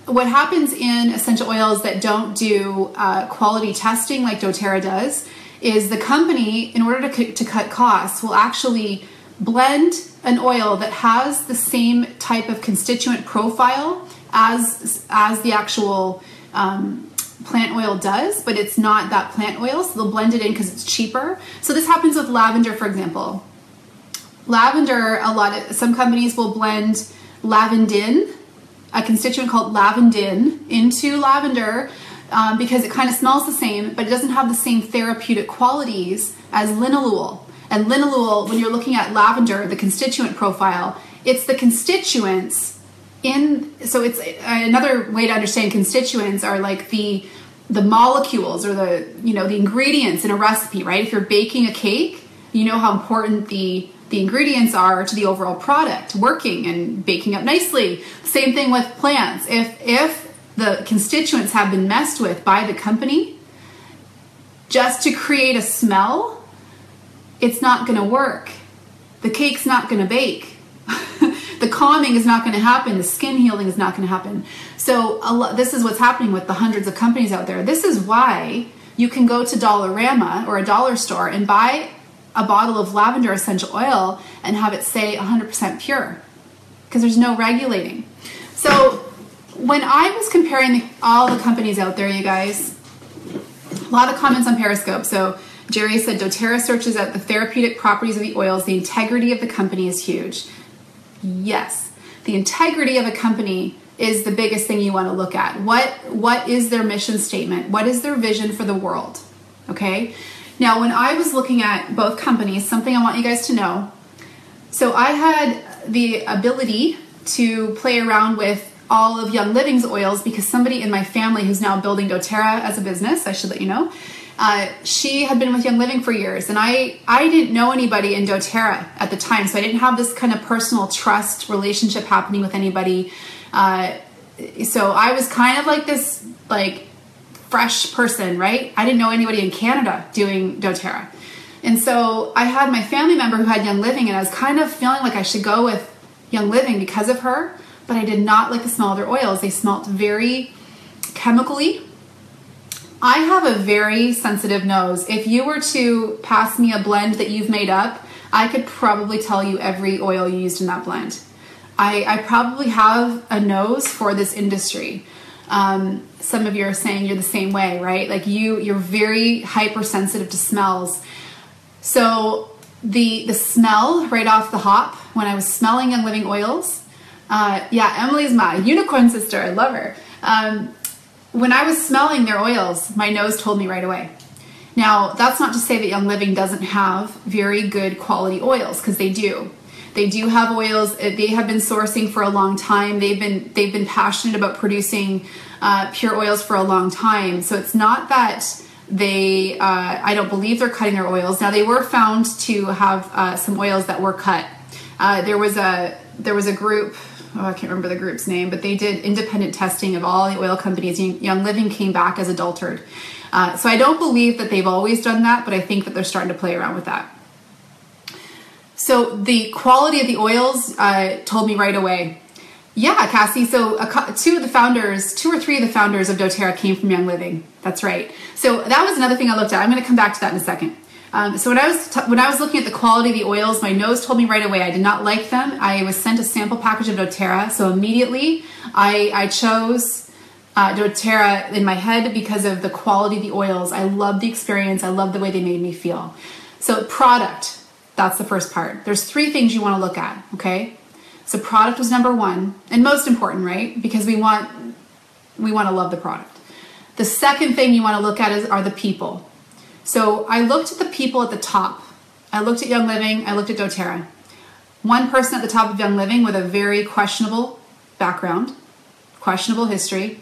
What happens in essential oils that don't do quality testing like doTERRA does is the company, in order to cut costs, will actually blend an oil that has the same type of constituent profile as the actual plant oil does, but it's not that plant oil, so they'll blend it in because it's cheaper. So this happens with lavender, for example. Lavender, some companies will blend lavandin, a constituent called lavandin, into lavender because it kind of smells the same, but it doesn't have the same therapeutic qualities as linalool. And linalool, when you're looking at lavender, the constituent profile, it's the constituents so it's another way to understand constituents are like the molecules or the ingredients in a recipe, right? If you're baking a cake, you know how important the ingredients are to the overall product working and baking up nicely. Same thing with plants. If the constituents have been messed with by the company just to create a smell, it's not going to work. The cake's not going to bake. The calming is not going to happen. The skin healing is not going to happen. So this is what's happening with the hundreds of companies out there. This is why you can go to Dollarama or a dollar store and buy a bottle of lavender essential oil and have it say 100% pure because there's no regulating. So when I was comparing all the companies out there, you guys, a lot of comments on Periscope. So Jerry said, doTERRA searches out the therapeutic properties of the oils. The integrity of the company is huge. Yes, the integrity of a company is the biggest thing you want to look at. What is their mission statement? What is their vision for the world? Okay. Now, when I was looking at both companies, something I want you guys to know. So I had the ability to play around with all of Young Living's oils because somebody in my family who's now building doTERRA as a business, I should let you know, she had been with Young Living for years, and I didn't know anybody in doTERRA at the time, so I didn't have this kind of personal trust relationship happening with anybody. So I was kind of like this fresh person, right? I didn't know anybody in Canada doing doTERRA. And so I had my family member who had Young Living, and I was kind of feeling like I should go with Young Living because of her, but I did not like the smell of their oils. They smelled very chemically. I have a very sensitive nose. If you were to pass me a blend that you've made up, I could probably tell you every oil you used in that blend. I probably have a nose for this industry. Some of you are saying you're the same way, right? Like you're very hypersensitive to smells. So the smell right off the hop, when I was smelling Young Living oils, yeah, Emily's my unicorn sister. I love her. When I was smelling their oils, my nose told me right away. Now, that's not to say that Young Living doesn't have very good quality oils, because they do. They do have oils. They have been sourcing for a long time. They've been passionate about producing pure oils for a long time. So it's not that they, I don't believe they're cutting their oils. Now, they were found to have some oils that were cut. There was a group, I can't remember the group's name, but they did independent testing of all the oil companies. Young Living came back as adulterated. So I don't believe that they've always done that, but I think that they're starting to play around with that. So the quality of the oils told me right away. Yeah, Cassie, so two or three of the founders of doTERRA came from Young Living. That's right. So that was another thing I looked at. I'm going to come back to that in a second. So when I was looking at the quality of the oils, my nose told me right away I did not like them. I was sent a sample package of doTERRA, so immediately I chose doTERRA in my head because of the quality of the oils. I loved the experience. I loved the way they made me feel. So product, that's the first part. There's three things you want to look at, okay? So product was number one, and most important, right? Because we want to love the product. The second thing you want to look at are the people. So I looked at the people at the top. I looked at Young Living, I looked at doTERRA. One person at the top of Young Living with a very questionable background, questionable history.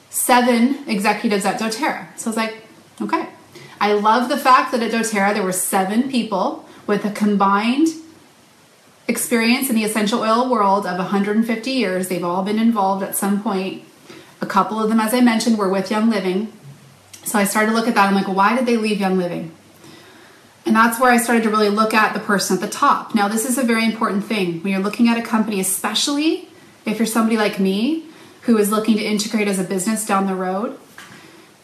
7 executives at doTERRA. So I was like, okay. I love the fact that at doTERRA there were 7 people with a combined experience in the essential oil world of 150 years. They've all been involved at some point. A couple of them, as I mentioned, were with Young Living. So I started to look at that. I'm like, well, why did they leave Young Living? And that's where I started to really look at the person at the top. Now, this is a very important thing. When you're looking at a company, especially if you're somebody like me who is looking to integrate as a business down the road,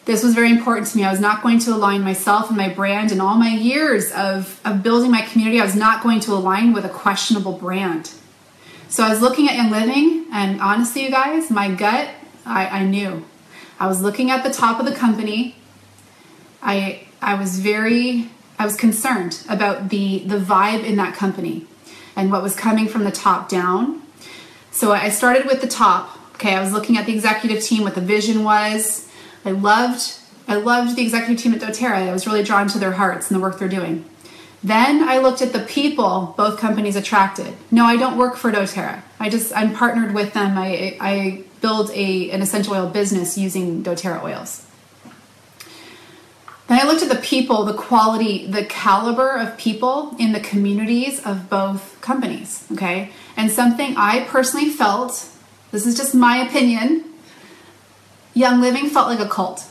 this was very important to me. I was not going to align myself and my brand and all my years of building my community. I was not going to align with a questionable brand. So I was looking at Young Living, and honestly, you guys, my gut, I knew. I was looking at the top of the company. I was concerned about the vibe in that company and what was coming from the top down. So I started with the top. Okay, I was looking at the executive team, what the vision was. I loved the executive team at doTERRA. I was really drawn to their hearts and the work they're doing. Then I looked at the people both companies attracted. No, I don't work for doTERRA. I'm partnered with them. I build an essential oil business using doTERRA oils. Then I looked at the people, the quality, the caliber of people in the communities of both companies, okay? And something I personally felt, this is just my opinion, Young Living felt like a cult.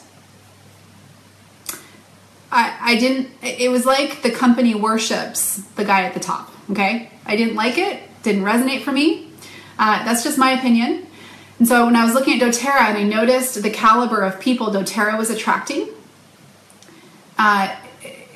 It was like the company worships the guy at the top, okay? I didn't like it, didn't resonate for me. That's just my opinion. And so when I was looking at doTERRA and I noticed the caliber of people doTERRA was attracting,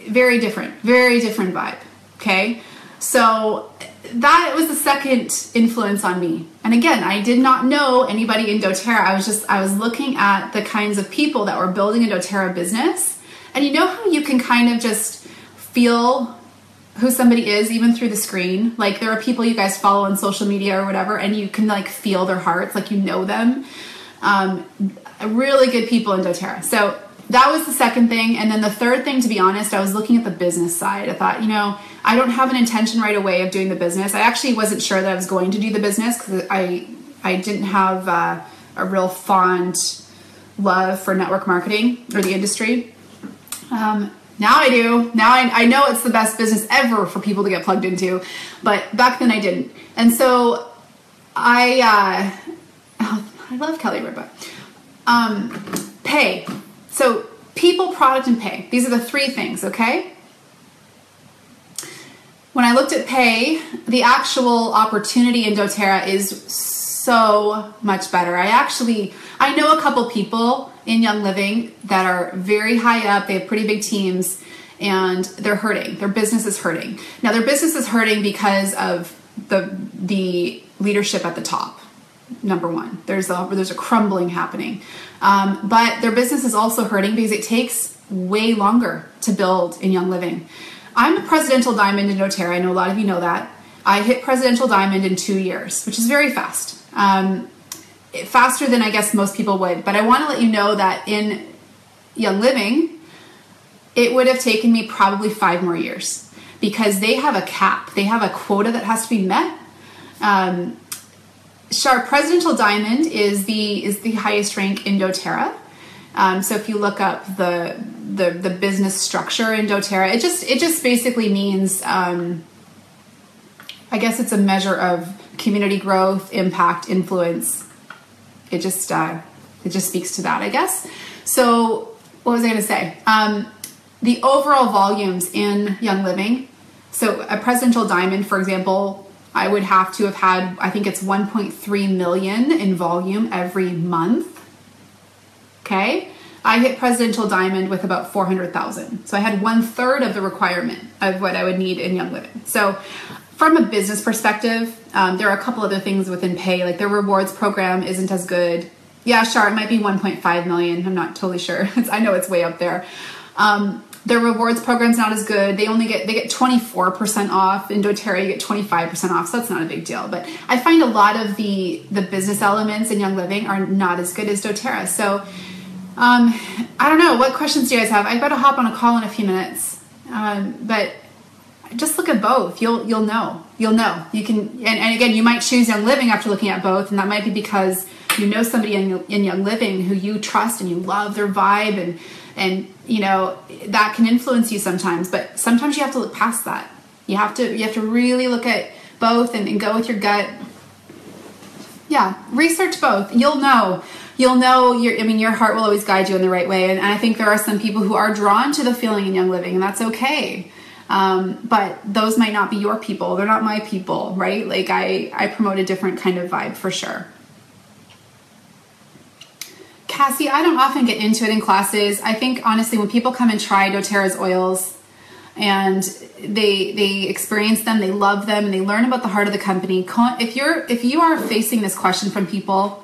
very different vibe, okay? So that was the second influence on me. And again, I did not know anybody in doTERRA. I was looking at the kinds of people that were building a doTERRA business. And you know how you can kind of just feel who somebody is even through the screen? Like there are people you guys follow on social media or whatever, and you can like feel their hearts, like you know them. Really good people in doTERRA. So that was the second thing. And then the third thing, to be honest, I was looking at the business side. I thought, you know, I don't have an intention right away of doing the business. I actually wasn't sure that I was going to do the business because I didn't have a real fond love for network marketing or the industry. Now I do. Now I know it's the best business ever for people to get plugged into, but back then I didn't. And so I love Kelly Ripa. Pay. So people, product, and pay. These are the three things, okay? When I looked at pay, the actual opportunity in doTERRA is so much better. I know a couple people in Young Living that are very high up. They have pretty big teams and they're hurting. Their business is hurting. Now their business is hurting because of the leadership at the top. Number one, there's a crumbling happening. But their business is also hurting because it takes way longer to build in Young Living. I'm a Presidential Diamond in doTERRA. I know a lot of you know that. I hit Presidential Diamond in 2 years, which is very fast. Faster than I guess most people would. But I want to let you know that in Young Living, it would have taken me probably 5 more years because they have a cap. They have a quota that has to be met. Presidential Diamond is the highest rank in doTERRA. So if you look up the business structure in doTERRA, it just basically means I guess it's a measure of community growth, impact, influence. It just speaks to that, I guess. So what was I going to say? The overall volumes in Young Living. So a Presidential Diamond, for example, I would have to have had, I think it's 1.3 million in volume every month. Okay. I hit Presidential Diamond with about 400,000. So I had 1/3 of the requirement of what I would need in Young Living. So from a business perspective, there are a couple other things within pay, like their rewards program isn't as good. Yeah, sure, it might be 1.5 million. I'm not totally sure. I know it's way up there. Their rewards program's not as good. They get 24% off. In doTERRA, you get 25% off, so that's not a big deal. But I find a lot of the business elements in Young Living are not as good as doTERRA. So I don't know. What questions do you guys have? I've got to hop on a call in a few minutes. But just look at both. You'll know. You'll know. You can, and again, you might choose Young Living after looking at both, and that might be because you know somebody in Young Living who you trust and you love their vibe, and you know that can influence you sometimes. But sometimes you have to look past that. You have to really look at both and go with your gut. Yeah, research both. You'll know. Your heart will always guide you in the right way. And I think there are some people who are drawn to the feeling in Young Living, and that's okay. But those might not be your people. They're not my people, right? Like I promote a different kind of vibe for sure. Cassie, I don't often get into it in classes. I think honestly, when people come and try doTERRA's oils and they experience them, they love them, and they learn about the heart of the company. If you are facing this question from people,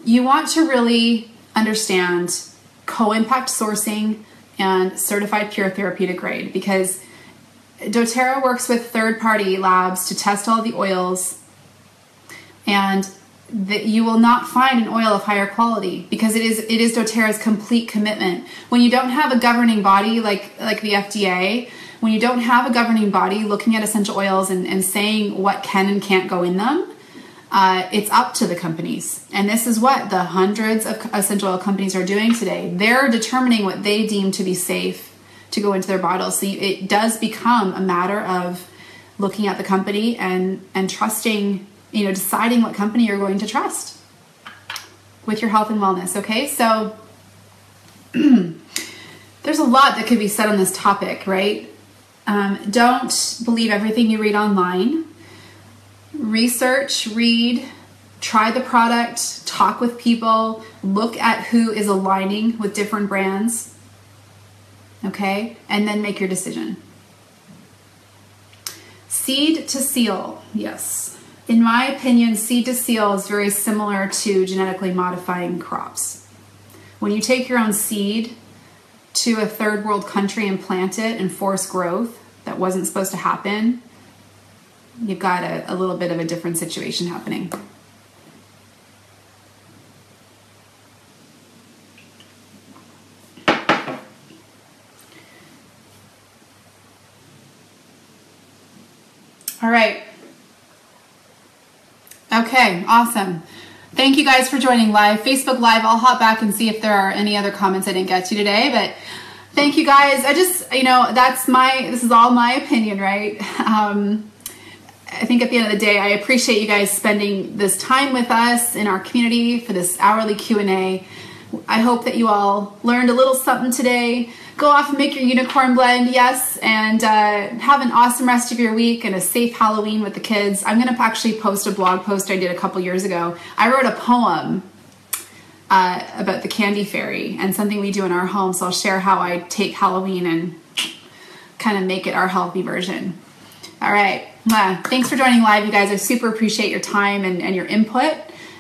you want to really understand co-impact sourcing and certified pure therapeutic grade, because doTERRA works with third-party labs to test all the oils, and that you will not find an oil of higher quality because it is doTERRA's complete commitment. When you don't have a governing body like the FDA, when you don't have a governing body looking at essential oils and saying what can and can't go in them, it's up to the companies. And this is what the hundreds of essential oil companies are doing today. They're determining what they deem to be safe to go into their bottles. So it does become a matter of looking at the company and trusting, deciding what company you're going to trust with your health and wellness. Okay, so there's a lot that could be said on this topic, right? Don't believe everything you read online. Research, read, try the product, talk with people, look at who is aligning with different brands, okay? And then make your decision. Seed to seal, yes. In my opinion, seed to seal is very similar to genetically modifying crops. When you take your own seed to a third world country and plant it and force growth that wasn't supposed to happen, you've got a little bit of a different situation happening. All right. Okay, awesome. Thank you guys for joining live, Facebook Live. I'll hop back and see if there are any other comments I didn't get to today, but thank you guys. I just, this is all my opinion, right? I think at the end of the day, I appreciate you guys spending this time with us in our community for this hourly Q&A. I hope that you all learned a little something today. Go off and make your unicorn blend, yes, and have an awesome rest of your week and a safe Halloween with the kids. I'm going to actually post a blog post I did a couple years ago. I wrote a poem about the candy fairy and something we do in our home, so I'll share how I take Halloween and kind of make it our healthy version. All right. Thanks for joining live, you guys. I super appreciate your time and your input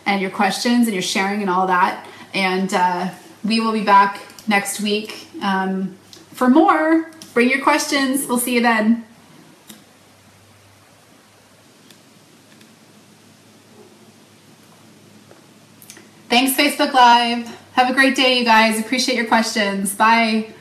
and your questions and your sharing and all that. And we will be back next week for more. Bring your questions. We'll see you then. Thanks, Facebook Live. Have a great day, you guys. Appreciate your questions. Bye.